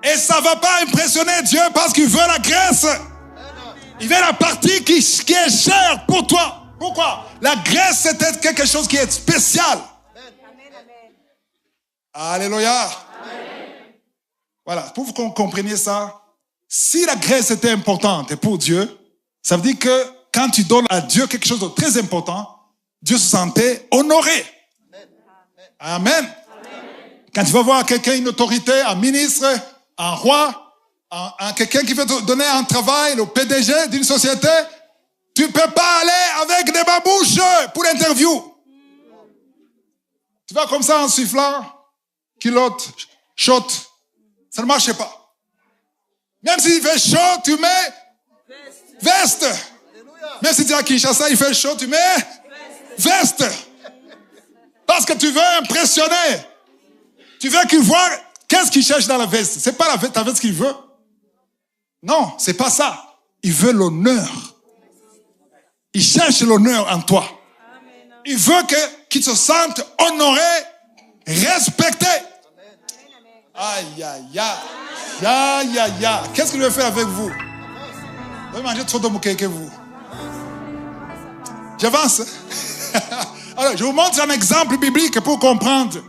Et ça ne va pas impressionner Dieu parce qu'il veut la graisse. Il veut la partie qui est chère pour toi. Pourquoi? La graisse, c'était quelque chose qui est spécial. Alléluia. Voilà, pour que vous compreniez ça, si la graisse était importante pour Dieu, ça veut dire que quand tu donnes à Dieu quelque chose de très important, Dieu se sentait honoré. Amen. Quand tu vas voir quelqu'un, une autorité, un ministre, un roi, quelqu'un qui veut te donner un travail, le PDG d'une société, tu ne peux pas aller avec des babouches pour l'interview. Tu vas comme ça en sifflant, culotte, shot, ça ne marche pas. Même s'il fait chaud, tu mets veste. Même si tu es à Kinshasa, il fait chaud, tu mets veste. Parce que tu veux impressionner. Tu veux qu'il voit qu'est-ce qu'il cherche dans la veste. C'est pas ta veste qu'il veut. Non, c'est pas ça. Il veut l'honneur. Il cherche l'honneur en toi. Il veut qu'il se sente honoré, respecté. Aïe, aïe, aïe. Aïe, aïe, aïe. Qu'est-ce qu'il veut faire avec vous? Vous avez mangé trop de mouquet que vous. J'avance. Alors, je vous montre un exemple biblique pour comprendre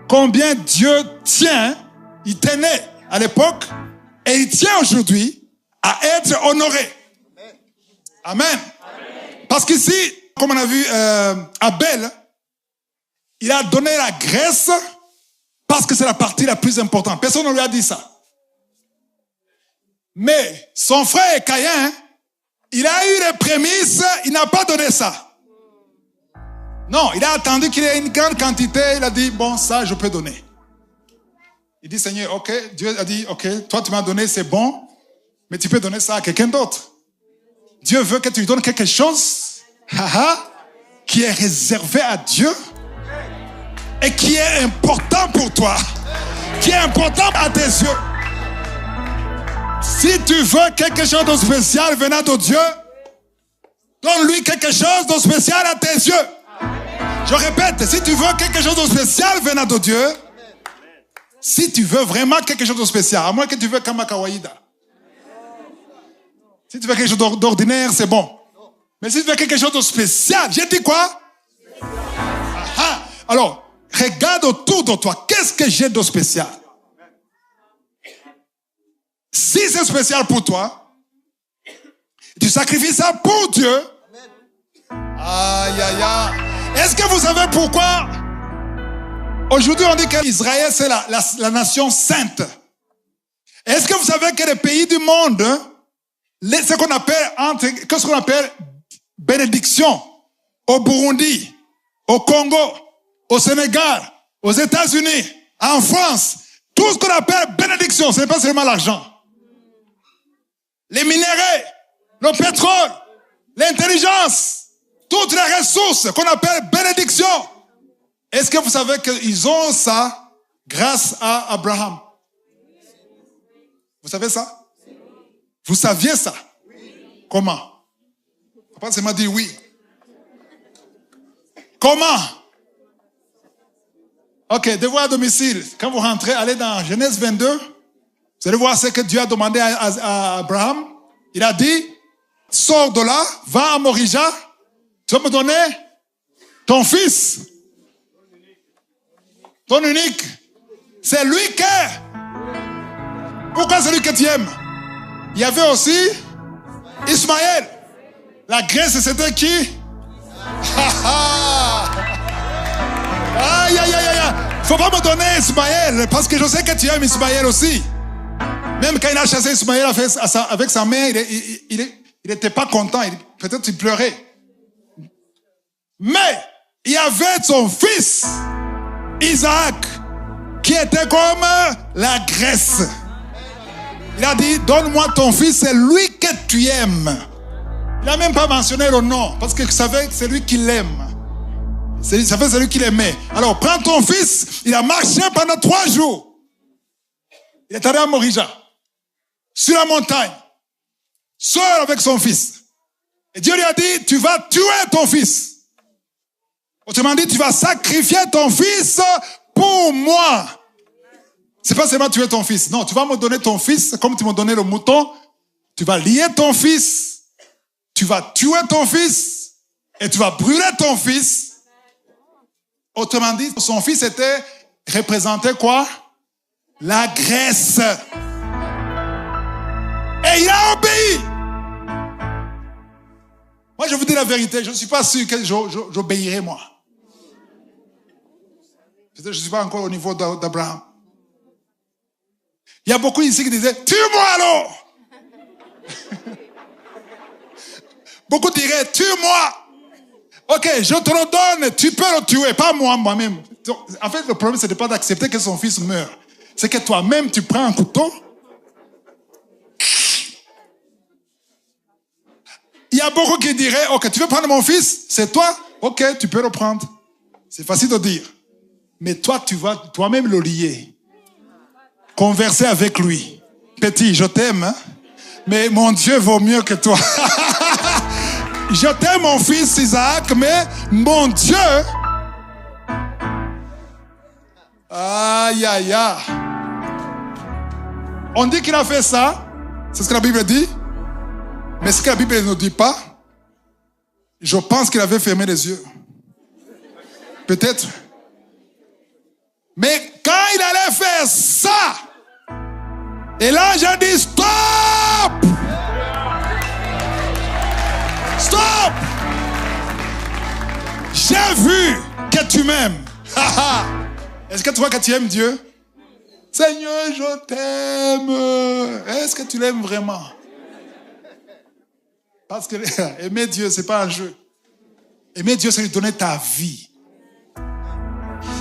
combien Dieu tient, il tenait à l'époque, et il tient aujourd'hui à être honoré. Amen. Parce qu'ici, comme on a vu, Abel, il a donné la graisse parce que c'est la partie la plus importante. Personne ne lui a dit ça. Mais son frère Caïn, il a eu les prémices, il n'a pas donné ça. Non, il a attendu qu'il ait une grande quantité, il a dit, bon, ça, je peux donner. Il dit, Seigneur, ok, Dieu a dit, ok, toi tu m'as donné, c'est bon, mais tu peux donner ça à quelqu'un d'autre. Dieu veut que tu lui donnes quelque chose, qui est réservé à Dieu, et qui est important pour toi, qui est important à tes yeux. Si tu veux quelque chose de spécial venant de Dieu, donne-lui quelque chose de spécial à tes yeux. Je répète, si tu veux quelque chose de spécial venant de Dieu, si tu veux vraiment quelque chose de spécial, à moins que tu veux Kamakawaïda. Si tu veux quelque chose d'ordinaire, c'est bon. Mais si tu veux quelque chose de spécial, j'ai dit quoi? Alors, regarde autour de toi, qu'est-ce que j'ai de spécial? Si c'est spécial pour toi, tu sacrifies ça pour Dieu. Aïe, aïe, aïe. Est-ce que vous savez pourquoi aujourd'hui on dit qu'Israël c'est la nation sainte? Est-ce que vous savez que les pays du monde, ce qu'on appelle bénédiction, au Burundi, au Congo, au Sénégal, aux États-Unis, en France, tout ce qu'on appelle bénédiction, ce n'est pas seulement l'argent. Les minéraux, le pétrole, l'intelligence, toutes les ressources qu'on appelle bénédiction. Est-ce que vous savez qu'ils ont ça grâce à Abraham? Vous savez ça? Vous saviez ça? Comment? Papa m'a dit oui. Comment? Ok, devoir à domicile. Quand vous rentrez, allez dans Genèse 22. Vous allez voir ce que Dieu a demandé à Abraham. Il a dit, sors de là, va à Morija. Tu vas me donner ton fils, ton unique. C'est lui qui est. Pourquoi c'est lui que tu aimes? Il y avait aussi Ismaël. La Grèce, c'était qui? Aïe, aïe, aïe, aïe. Faut pas me donner Ismaël, parce que je sais que tu aimes Ismaël aussi. Même quand il a chassé Ismaël avec sa mère, il n'était pas content. Peut-être il pleurait. Mais il y avait son fils, Isaac, qui était comme la Grèce. Il a dit, donne-moi ton fils, c'est lui que tu aimes. Il n'a même pas mentionné le nom, parce qu'il savait que c'est lui qui l'aime. Ça fait celui qui l'aimait. Alors, prends ton fils, il a marché pendant 3 jours. Il est allé à Morija, sur la montagne, seul avec son fils. Et Dieu lui a dit, tu vas tuer ton fils. Autrement dit, tu vas sacrifier ton fils pour moi. C'est pas seulement tuer ton fils. Non, tu vas me donner ton fils, comme tu m'as donné le mouton. Tu vas lier ton fils. Tu vas tuer ton fils. Et tu vas brûler ton fils. Autrement dit, son fils était représenté quoi? La graisse. Et il a obéi. Moi, je vous dis la vérité, je ne suis pas sûr que j'obéirai, moi. Je ne suis pas encore au niveau d'Abraham. Il y a beaucoup ici qui disaient, tue-moi alors. Beaucoup diraient, tue-moi. Ok, je te le donne, tu peux le tuer, pas moi-même. En fait, le problème, ce n'est pas d'accepter que son fils meure. C'est que toi-même, tu prends un couteau. Il y a beaucoup qui diraient, ok, tu veux prendre mon fils? C'est toi? Ok, tu peux le prendre. C'est facile de dire. Mais toi, tu vas toi-même le lier. Converser avec lui. Petit, je t'aime, hein? Mais mon Dieu vaut mieux que toi. Je t'aime, mon fils Isaac, mais mon Dieu... Aïe, aïe, aïe. On dit qu'il a fait ça. C'est ce que la Bible dit. Mais ce que la Bible ne dit pas, je pense qu'il avait fermé les yeux. Peut-être. Mais quand il allait faire ça, et l'ange a dit stop! Stop! J'ai vu que tu m'aimes. Est-ce que tu vois que tu aimes Dieu? Seigneur, je t'aime. Est-ce que tu l'aimes vraiment? Parce que aimer Dieu, ce n'est pas un jeu. Aimer Dieu, c'est lui donner ta vie.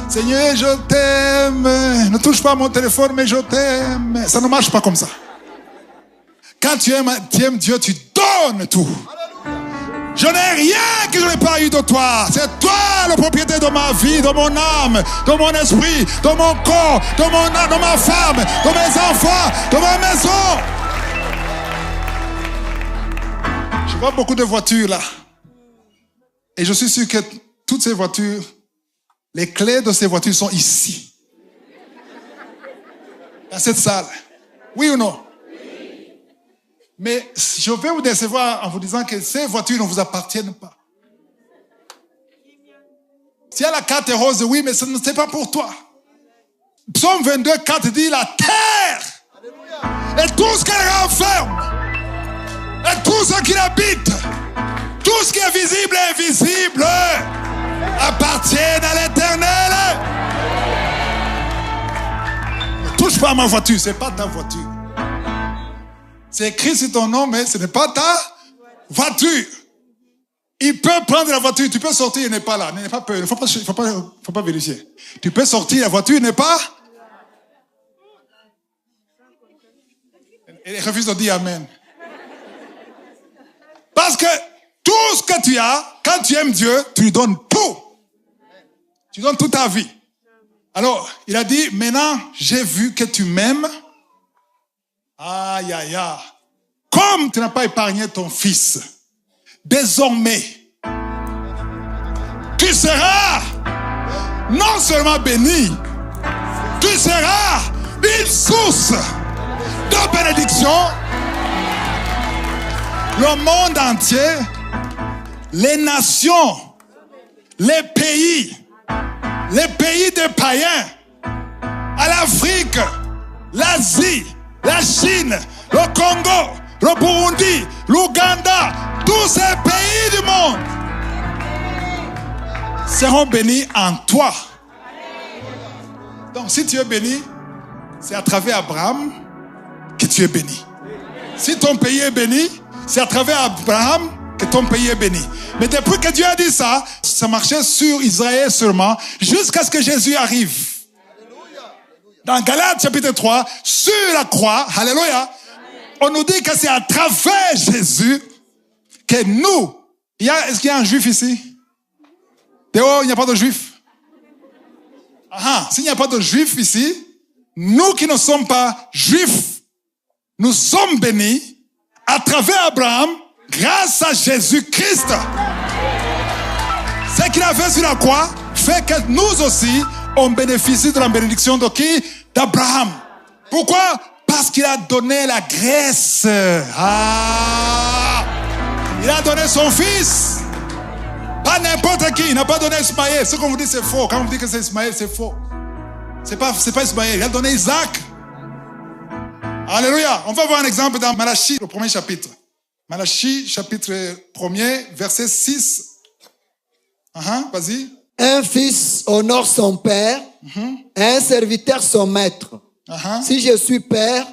Seigneur, je t'aime. Ne touche pas à mon téléphone, mais je t'aime. Ça ne marche pas comme ça. Quand tu aimes Dieu, tu donnes tout. Je n'ai rien que je n'ai pas eu de toi. C'est toi le propriétaire de ma vie, de mon âme, de mon esprit, de mon corps, de ma femme, de mes enfants, de ma maison. Je vois beaucoup de voitures là. Et je suis sûr que toutes ces voitures, les clés de ces voitures sont ici. Dans cette salle. Oui ou non? Mais je vais vous décevoir en vous disant que ces voitures ne vous appartiennent pas. S'il y a la carte rose, oui, mais ce n'est pas pour toi. Psaume 22, 4 dit la terre et tout ce qu'elle renferme et tout ce qui l'habite, tout ce qui est visible et invisible appartiennent à l'Éternel. Ne touche pas à ma voiture, ce n'est pas ta voiture. C'est écrit sur ton nom, mais ce n'est pas ta voiture. Il peut prendre la voiture, tu peux sortir, il n'est pas là. N'aie pas peur, il ne faut pas vérifier. Tu peux sortir, la voiture n'est pas... Il refuse de dire Amen. Parce que tout ce que tu as, quand tu aimes Dieu, tu lui donnes tout. Tu donnes toute ta vie. Alors, il a dit, maintenant, j'ai vu que tu m'aimes. Aïe, aïe, aïe. Comme tu n'as pas épargné ton fils, désormais, tu seras non seulement béni, tu seras une source de bénédiction. Le monde entier, les nations, les pays des païens, à l'Afrique, l'Asie, la Chine, le Congo, le Burundi, l'Ouganda, tous ces pays du monde seront bénis en toi. Donc si tu es béni, c'est à travers Abraham que tu es béni. Si ton pays est béni, c'est à travers Abraham que ton pays est béni. Mais depuis que Dieu a dit ça, ça marchait sur Israël seulement, jusqu'à ce que Jésus arrive. Dans Galates chapitre 3, sur la croix, alléluia, on nous dit que c'est à travers Jésus que nous, est-ce qu'il y a un juif ici? Théo, il n'y a pas de juif. S'il n'y a pas de juif ici, nous qui ne sommes pas juifs, nous sommes bénis à travers Abraham, grâce à Jésus-Christ. Ce qu'il a fait sur la croix fait que nous aussi, on bénéficie de la bénédiction de qui? d'Abraham. Pourquoi? Parce qu'il a donné la graisse. Il a donné son fils. Pas n'importe qui. Il n'a pas donné Ismaël. Ce qu'on vous dit, c'est faux. Quand on vous dit que c'est Ismaël, c'est faux. C'est pas Ismaël. Il a donné Isaac. Alléluia. On va voir un exemple dans Malachie, le premier chapitre. Malachie, chapitre 1er, verset 6. Vas-y. Un fils honore son père, et un serviteur son maître. Si je suis père,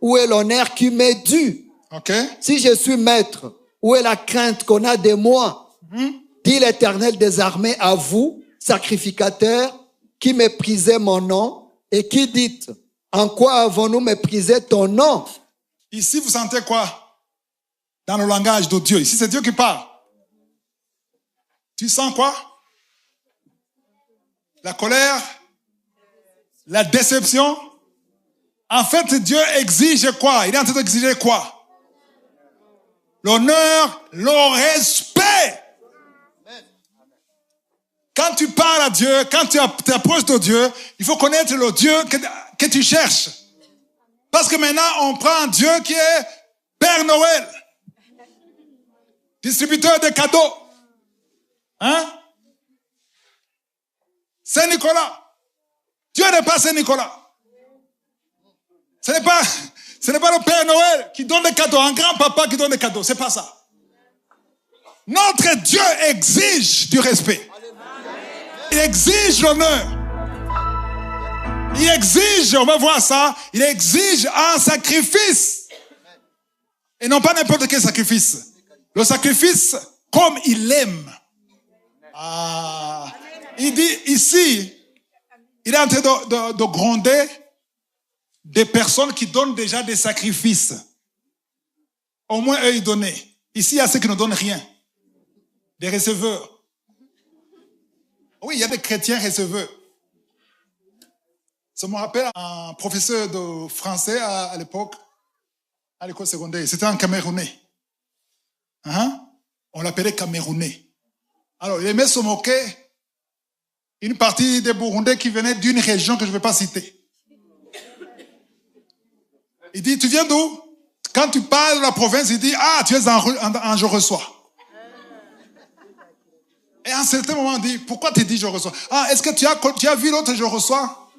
où est l'honneur qui m'est dû? Si je suis maître, où est la crainte qu'on a de moi? Dit l'Éternel des armées à vous, sacrificateurs, qui méprisez mon nom, et qui dites, en quoi avons-nous méprisé ton nom? Ici, vous sentez quoi? Dans le langage de Dieu. Ici, c'est Dieu qui parle. Tu sens quoi? La colère? La déception? En fait, Dieu exige quoi? Il est en train d'exiger quoi? L'honneur, le respect. Quand tu parles à Dieu, quand tu t'approches de Dieu, il faut connaître le Dieu que tu cherches. Parce que maintenant, on prend un Dieu qui est Père Noël. Distributeur de cadeaux. Saint-Nicolas. Dieu n'est pas Saint-Nicolas. Ce n'est pas le Père Noël qui donne des cadeaux, un grand-papa qui donne des cadeaux. C'est pas ça. Notre Dieu exige du respect. Il exige l'honneur. Il exige, on va voir ça, il exige un sacrifice. Et non pas n'importe quel sacrifice. Le sacrifice comme il l'aime. Il dit ici, il est en train de gronder des personnes qui donnent déjà des sacrifices. Au moins eux, ils donnaient. Ici, il y a ceux qui ne donnent rien. Des receveurs. Oui, il y a des chrétiens receveurs. Ça me rappelle un professeur de français à l'époque, à l'école secondaire. C'était un Camerounais. On l'appelait Camerounais. Alors, il aimait se moquer une partie des Burundais qui venaient d'une région que je ne vais pas citer. Il dit, tu viens d'où? Quand tu parles de la province, il dit, tu es en je reçois. Et à un certain moment, on dit, pourquoi tu dis je reçois? Est-ce que tu as vu l'autre je reçois?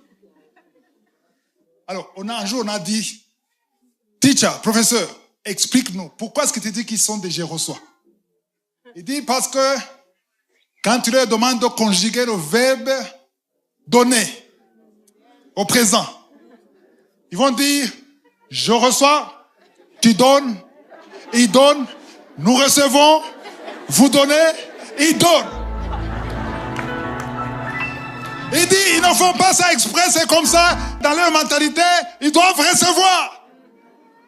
Alors, un jour, on a dit, teacher, professeur, explique-nous, pourquoi est-ce que tu dis qu'ils sont des je reçois? Il dit, parce que quand tu leur demandes de conjuguer le verbe donner au présent, ils vont dire, je reçois, tu donnes, il donne, nous recevons, vous donnez, il donne. Il dit, ils ne font pas ça exprès, c'est comme ça, dans leur mentalité, ils doivent recevoir.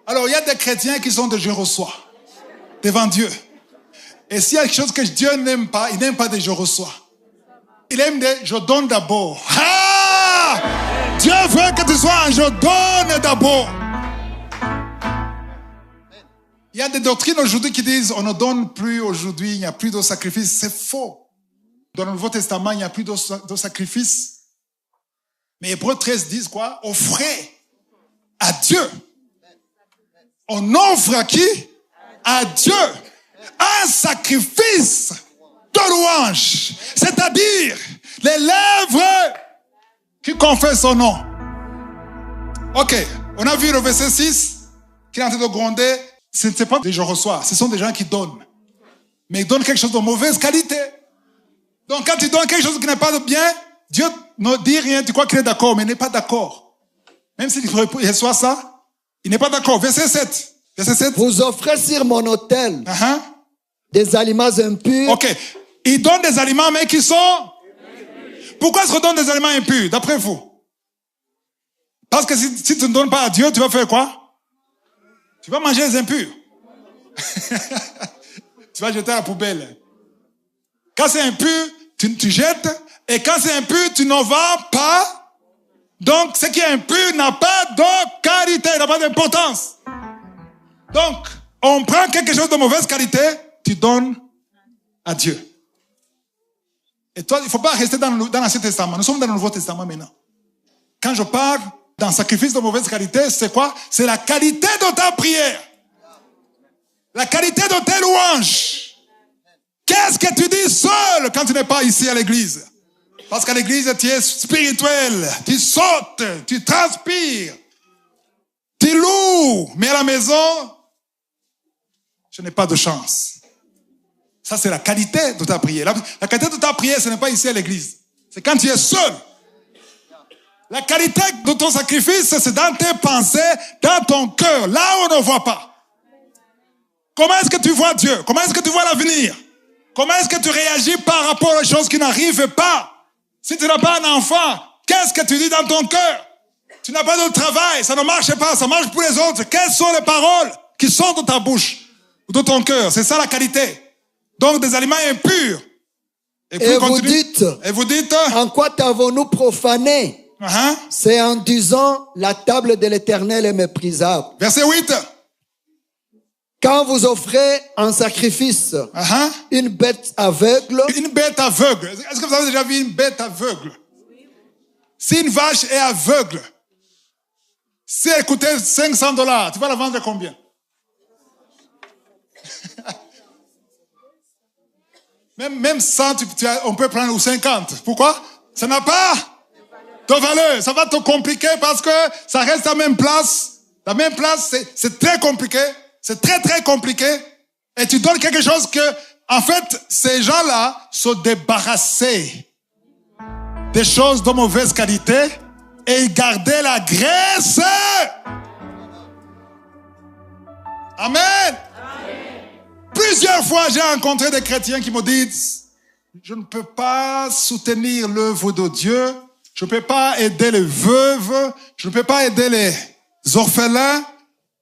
Alors, il y a des chrétiens qui sont de je reçois, devant Dieu. Et s'il y a quelque chose que Dieu n'aime pas, il n'aime pas des je reçois. Il aime des je donne d'abord. Dieu veut que tu sois un je donne d'abord. Il y a des doctrines aujourd'hui qui disent on ne donne plus aujourd'hui, il n'y a plus de sacrifice. C'est faux. Dans le Nouveau Testament, il n'y a plus de sacrifice. Mais Hébreux 13 disent quoi? Offrez à Dieu. On offre à qui? À Dieu. Un sacrifice de louange. C'est-à-dire les lèvres qui confessent son nom. Ok, on a vu le verset 6 qui est en train de gronder. Ce n'est pas des je reçois, ce sont des gens qui donnent. Mais ils donnent quelque chose de mauvaise qualité. Donc quand tu donnes quelque chose qui n'est pas de bien, Dieu ne dit rien, tu crois qu'il est d'accord, mais il n'est pas d'accord. Même s'il reçoit ça, il n'est pas d'accord. Verset 7. Verset 7. Vous offrez sur mon autel des aliments impurs. Ok. Il donne des aliments, mais qui sont... Pourquoi est-ce qu'on donne des aliments impurs, d'après vous? Parce que si tu ne donnes pas à Dieu, tu vas faire quoi? Tu vas manger les impurs. Tu vas jeter à la poubelle. Quand c'est impur, tu jettes. Et quand c'est impur, tu n'en vends pas. Donc, ce qui est impur n'a pas de qualité, n'a pas d'importance. Donc, on prend quelque chose de mauvaise qualité, tu donnes à Dieu. Et toi, il ne faut pas rester dans l'Ancien Testament. Nous sommes dans le Nouveau Testament maintenant. Quand je parle dans sacrifice de mauvaise qualité, c'est quoi? C'est la qualité de ta prière. La qualité de tes louanges. Qu'est-ce que tu dis seul quand tu n'es pas ici à l'église? Parce qu'à l'église, tu es spirituel. Tu sautes, tu transpires. Tu loues. Mais à la maison, je n'ai pas de chance. Ça, c'est la qualité de ta prière. La qualité de ta prière, ce n'est pas ici à l'église. C'est quand tu es seul. La qualité de ton sacrifice, c'est dans tes pensées, dans ton cœur, là où on ne voit pas. Comment est-ce que tu vois Dieu? Comment est-ce que tu vois l'avenir? Comment est-ce que tu réagis par rapport aux choses qui n'arrivent pas? Si tu n'as pas un enfant, qu'est-ce que tu dis dans ton cœur? Tu n'as pas de travail, ça ne marche pas, ça marche pour les autres. Quelles sont les paroles qui sortent de ta bouche ou de ton cœur? C'est ça la qualité. Donc des aliments impurs. Et vous dites, en quoi t'avons-nous profané? C'est en disant, la table de l'Éternel est méprisable. Verset 8. Quand vous offrez en sacrifice une bête aveugle. Une bête aveugle. Est-ce que vous avez déjà vu une bête aveugle? Si une vache est aveugle, si elle coûtait $500, tu vas la vendre à combien? Même 100, on peut prendre ou 50. Pourquoi? Ça n'a pas de valeur. Ça va te compliquer parce que ça reste à la même place. La même place, c'est très compliqué. C'est très, très compliqué. Et tu donnes quelque chose que, en fait, ces gens-là se débarrassaient des choses de mauvaise qualité et ils gardaient la graisse. Amen. Plusieurs fois, j'ai rencontré des chrétiens qui me disent, je ne peux pas soutenir l'œuvre de Dieu, je ne peux pas aider les veuves, je ne peux pas aider les orphelins,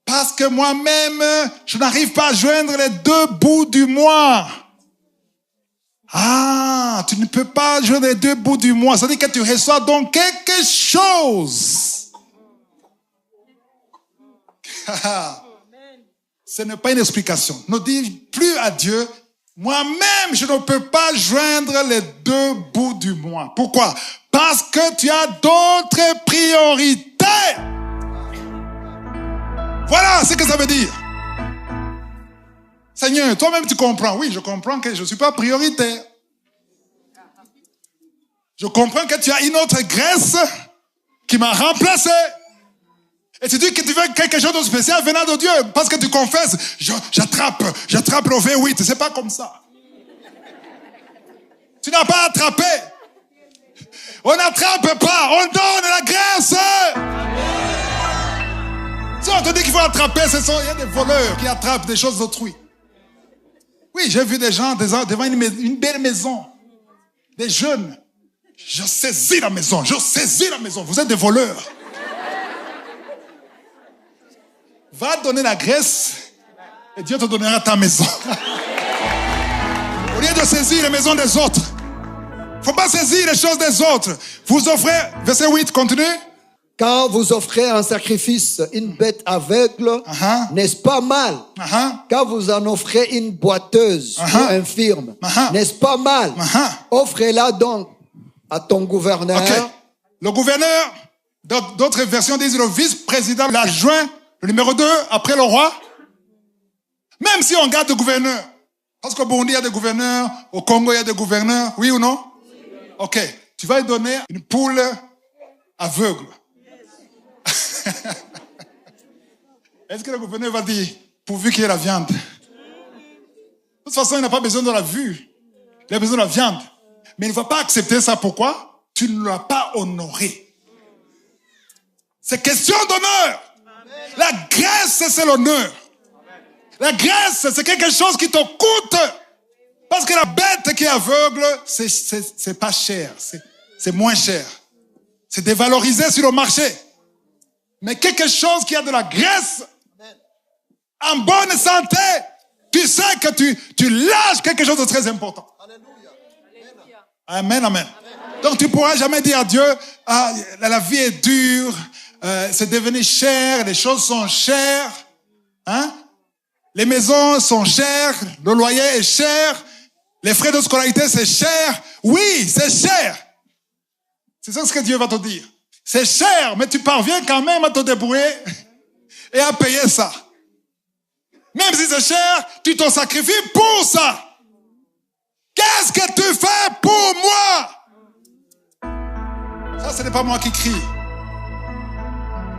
parce que moi-même, je n'arrive pas à joindre les deux bouts du mois. Ah, tu ne peux pas joindre les deux bouts du mois. Ça veut dire que tu reçois donc quelque chose. Ce n'est pas une explication. Ne dis plus à Dieu, moi-même, je ne peux pas joindre les deux bouts du mois. Pourquoi? Parce que tu as d'autres priorités. Voilà ce que ça veut dire. Seigneur, toi-même tu comprends. Oui, je comprends que je ne suis pas prioritaire. Je comprends que tu as une autre graisse qui m'a remplacé. Et tu dis que tu veux quelque chose de spécial venant de Dieu. Parce que tu confesses, j'attrape le V8. C'est pas comme ça. Tu n'as pas attrapé. On n'attrape pas, on donne la graisse. Si on te dit qu'il faut attraper, il y a des voleurs qui attrapent des choses d'autrui. Oui, j'ai vu des gens devant une belle maison. Des jeunes. Je saisis la maison. Vous êtes des voleurs. Va donner la graisse et Dieu te donnera ta maison. Au lieu de saisir les maisons des autres. Il ne faut pas saisir les choses des autres. Vous offrez, verset 8, continue. Quand vous offrez en sacrifice une bête aveugle, n'est-ce pas mal? Quand vous en offrez une boiteuse ou infirme, n'est-ce pas mal? Offrez-la donc à ton gouverneur. Okay. Le gouverneur, d'autres versions disent le vice-président, l'adjoint, le numéro 2, après le roi. Même si on garde le gouverneur. Parce qu'au Burundi, il y a des gouverneurs. Au Congo, il y a des gouverneurs. Oui ou non? Ok. Tu vas lui donner une poule aveugle. Est-ce que le gouverneur va dire, pourvu qu'il y ait la viande? De toute façon, il n'a pas besoin de la vue. Il a besoin de la viande. Mais il ne va pas accepter ça. Pourquoi? Tu ne l'as pas honoré. C'est question d'honneur. La graisse, c'est l'honneur. La graisse, c'est quelque chose qui te coûte. Parce que la bête qui est aveugle, c'est pas cher. C'est moins cher. C'est dévalorisé sur le marché. Mais quelque chose qui a de la graisse, en bonne santé, tu sais que tu lâches quelque chose de très important. Amen, amen. Donc tu ne pourras jamais dire à Dieu, ah, la vie est dure, c'est devenu cher, les choses sont chères, hein? Les maisons sont chères, le loyer est cher, les frais de scolarité c'est cher. Oui, c'est cher. C'est ça ce que Dieu va te dire. C'est cher, mais tu parviens quand même à te débrouiller et à payer ça. Même si c'est cher, tu te sacrifies pour ça. Qu'est-ce que tu fais pour moi? Ça, ce n'est pas moi qui crie.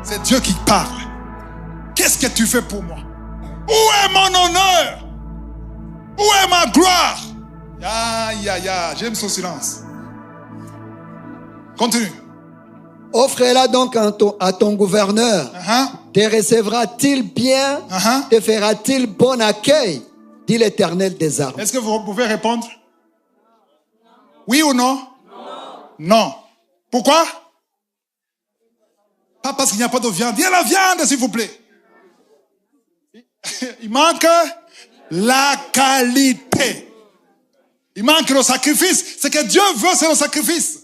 C'est Dieu qui parle. Qu'est-ce que tu fais pour moi? Où est mon honneur? Où est ma gloire? J'aime son silence. Continue. Offre-la donc à ton gouverneur. Te recevra-t-il bien? Te fera-t-il bon accueil? Dit l'Éternel des armées. Est-ce que vous pouvez répondre? Oui ou non? Non. Pourquoi? Pas parce qu'il n'y a pas de viande. Il y a la viande, s'il vous plaît. Il manque la qualité. Il manque le sacrifice. Ce que Dieu veut, c'est le sacrifice.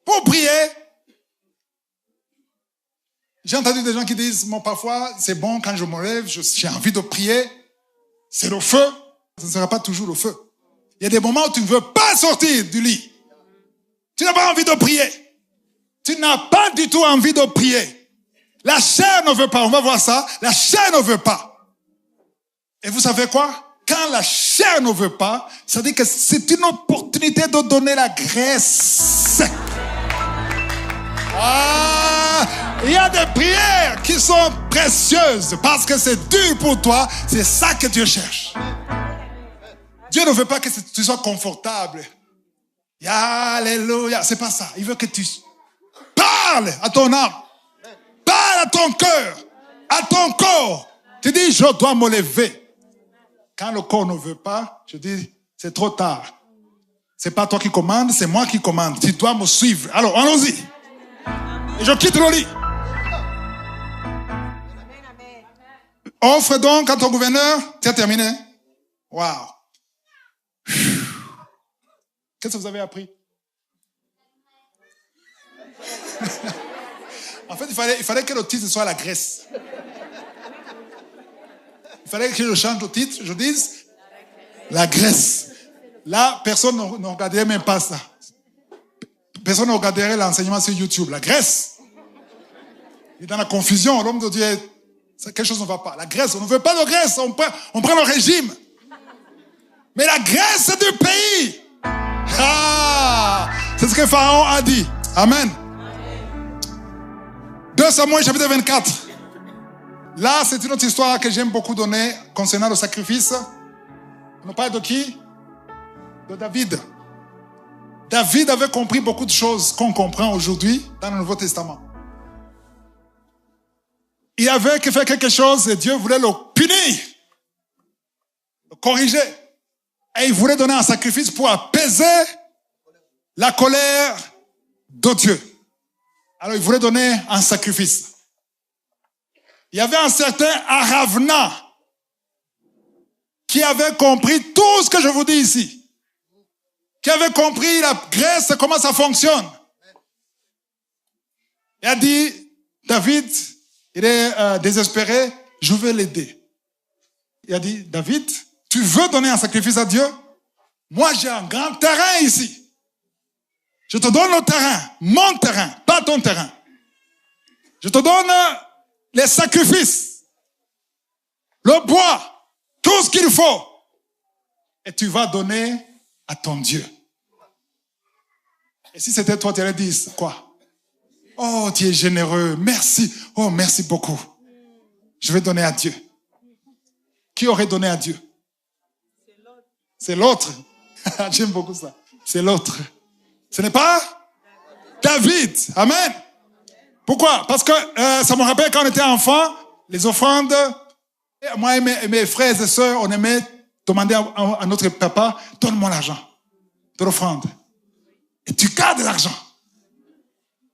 Pour prier, j'ai entendu des gens qui disent, bon, parfois, c'est bon quand je me lève, j'ai envie de prier. C'est le feu. Ce ne sera pas toujours le feu. Il y a des moments où tu ne veux pas sortir du lit. Tu n'as pas envie de prier. Tu n'as pas du tout envie de prier. La chair ne veut pas. On va voir ça. La chair ne veut pas. Et vous savez quoi? Quand la chair ne veut pas, ça dit que c'est une opportunité de donner la graisse. Il y a des prières qui sont précieuses parce que c'est dur pour toi. C'est ça que Dieu cherche. Dieu ne veut pas que tu sois confortable. Alléluia. C'est pas ça. Il veut que tu parles à ton âme. Parle à ton cœur. À ton corps. Tu dis, je dois me lever. Quand le corps ne veut pas, je dis, c'est trop tard. C'est pas toi qui commandes, c'est moi qui commande. Tu dois me suivre. Alors, allons-y. Et je quitte le lit. Offre donc à ton gouverneur. Tu as terminé? Waouh. Qu'est-ce que vous avez appris? En fait, il fallait que le titre soit la graisse. Il fallait que je change le titre, je dise la graisse. Là, personne ne regarderait même pas ça. Personne ne regarderait l'enseignement sur YouTube. La graisse. Il est dans la confusion. L'homme de Dieu, quelque chose ne va pas. La graisse, on ne veut pas de graisse. On prend le régime. Mais la graisse du pays. C'est ce que Pharaon a dit. Amen. 2 Samuel chapitre 24. Là, c'est une autre histoire que j'aime beaucoup donner concernant le sacrifice. On parle de qui? De David. David avait compris beaucoup de choses qu'on comprend aujourd'hui dans le Nouveau Testament. Il avait fait quelque chose et Dieu voulait le punir, le corriger. Et il voulait donner un sacrifice pour apaiser la colère de Dieu. Alors il voulait donner un sacrifice. Il y avait un certain Aravna qui avait compris tout ce que je vous dis ici. Qui avait compris la graisse, comment ça fonctionne. Il a dit, David, il est désespéré, je vais l'aider. Il a dit, David, tu veux donner un sacrifice à Dieu? Moi, j'ai un grand terrain ici. Je te donne le terrain, mon terrain, pas ton terrain. Je te donne les sacrifices, le bois, tout ce qu'il faut. Et tu vas donner à ton Dieu. Et si c'était toi, tu allais dire quoi? Oh, tu es généreux, merci. Oh, merci beaucoup. Je vais donner à Dieu. Qui aurait donné à Dieu? C'est l'autre. J'aime beaucoup ça. C'est l'autre. Ce n'est pas David. Amen. Pourquoi? Parce que ça me rappelle quand on était enfant, les offrandes, moi et mes frères et sœurs, on aimait demander à notre papa, donne-moi l'argent de l'offrande. Et tu gardes l'argent.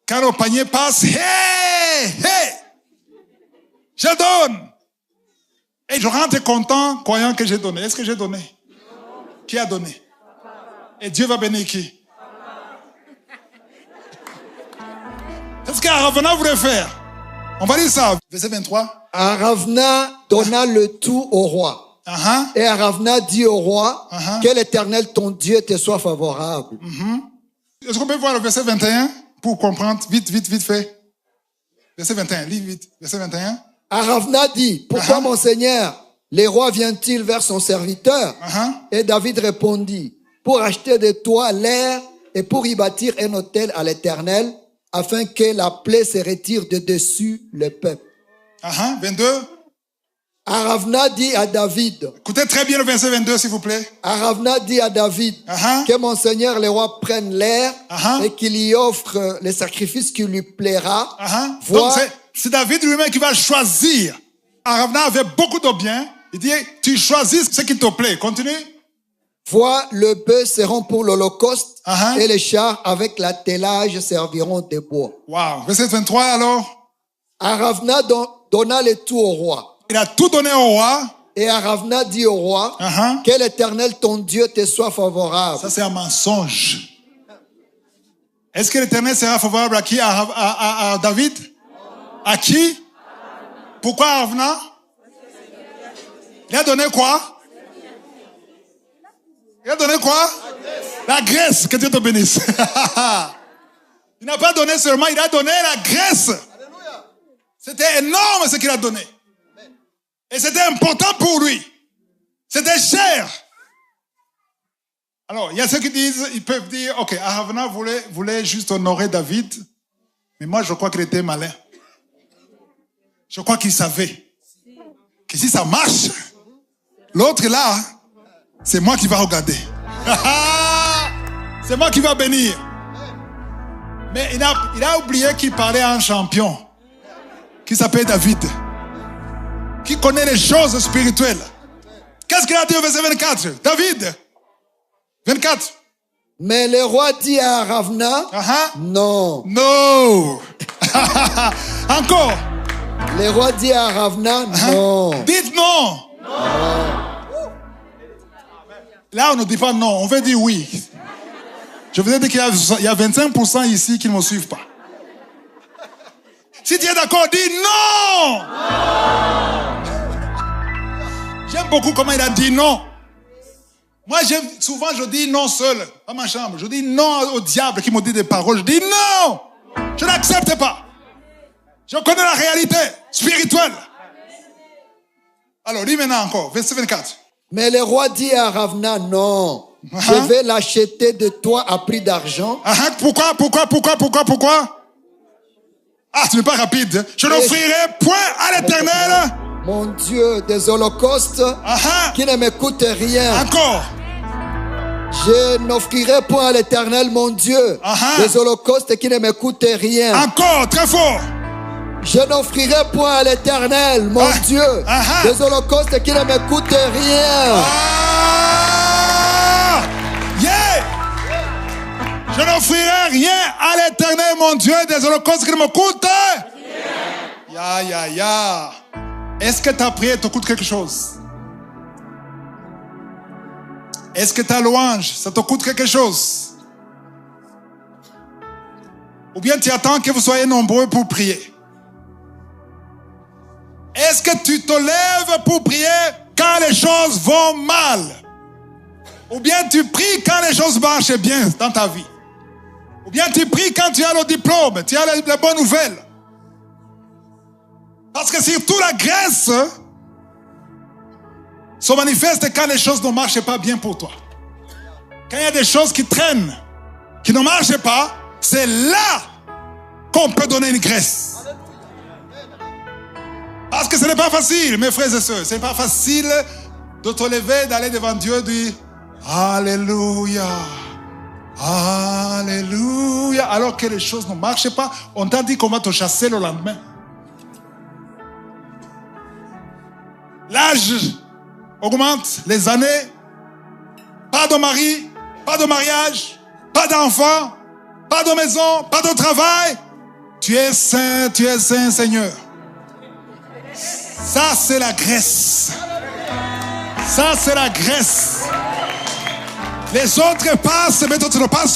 Quand le panier passe, hey, je donne. Et je rentre content, croyant que j'ai donné. Est-ce que j'ai donné? Qui a donné? Et Dieu va bénir qui? C'est ce qu'Aravna voulait faire. On va lire ça. Verset 23. Aravna donna le tout au roi. Et Aravna dit au roi, que l'Éternel ton Dieu te soit favorable. Est-ce qu'on peut voir le verset 21? pour comprendre, vite fait. Verset 21, lis vite. Verset 21. Aravna dit, pourquoi mon Seigneur, les rois viennent-ils vers son serviteur? Et David répondit, pour acheter de toi l'air et pour y bâtir un autel à l'Éternel, afin que la plaie se retire de dessus le peuple. 22. Aravna dit à David. Écoutez très bien le verset 22, s'il vous plaît. Aravna dit à David que mon Seigneur le roi prenne l'air et qu'il y offre le sacrifice qui lui plaira. Donc c'est David lui-même qui va choisir. Aravna avait beaucoup de biens. Il dit, tu choisis ce qui te plaît. Continue. Vois, le bœuf seront pour l'holocauste et les chars avec l'attelage serviront de bois. Wow. Verset 23 alors. Aravna donna le tout au roi. Il a tout donné au roi. Et Aravna dit au roi, que l'Éternel ton Dieu te soit favorable. Ça c'est un mensonge. Est-ce que l'Éternel sera favorable à qui? À David? À qui? Pourquoi Aravna? Il a donné quoi? Il a donné quoi? La graisse. Que Dieu te bénisse. Il n'a pas donné seulement, il a donné la graisse. C'était énorme ce qu'il a donné. Et c'était important pour lui. C'était cher. Alors, il y a ceux qui disent, ils peuvent dire, ok, Aravna voulait juste honorer David, mais moi je crois qu'il était malin. Je crois qu'il savait que si ça marche, l'autre là, c'est moi qui va regarder. C'est moi qui va bénir. Mais il a oublié qu'il parlait à un champion qui s'appelle David, qui connaît les choses spirituelles. Qu'est-ce qu'il a dit au verset 24? David, 24. Mais le roi dit à Aravna, non. Non. Encore. Le roi dit à Aravna, non. Dites non. Là, on ne dit pas non, on veut dire oui. Je vous ai dit qu'il y a 25% ici qui ne me suivent pas. Si tu es d'accord, dis non. J'aime beaucoup comment il a dit non. Moi, souvent, je dis non seul, dans ma chambre. Je dis non au diable qui me dit des paroles. Je dis non. Je n'accepte pas. Je connais la réalité spirituelle. Alors, lis maintenant encore, verset 24. Mais le roi dit à Aravna, non. Je vais l'acheter de toi à prix d'argent. Pourquoi? Ah, tu n'es pas rapide. Je n'offrirai point à l'Éternel. Mon Dieu, des holocaustes qui ne m'écoutent rien. Encore. Je n'offrirai point à l'Éternel, mon Dieu, des holocaustes qui ne m'écoutent rien. Encore, très fort. Je n'offrirai point à l'Éternel, mon Dieu, des holocaustes qui ne m'écoutent rien. Je n'offrirai rien à l'Éternel, mon Dieu, des holocaustes qui ne m'écoutent rien. Est-ce que ta prière te coûte quelque chose? Est-ce que ta louange, ça te coûte quelque chose? Ou bien tu attends que vous soyez nombreux pour prier? Est-ce que tu te lèves pour prier quand les choses vont mal? Ou bien tu pries quand les choses marchent bien dans ta vie? Ou bien tu pries quand tu as le diplôme, tu as les bonnes nouvelles? Parce que surtout la grâce se manifeste quand les choses ne marchent pas bien pour toi. Quand il y a des choses qui traînent, qui ne marchent pas, c'est là qu'on peut donner une grâce. Parce que ce n'est pas facile, mes frères et sœurs. Ce n'est pas facile de te lever, d'aller devant Dieu et de dire Alléluia, Alléluia. Alors que les choses ne marchent pas, on t'a dit qu'on va te chasser le lendemain. L'âge augmente, les années, pas de mari, pas de mariage, pas d'enfant, pas de maison, pas de travail. Tu es saint, Seigneur. Ça, c'est la grâce. Ça, c'est la grâce. Les autres passent, mais toi, tu ne passes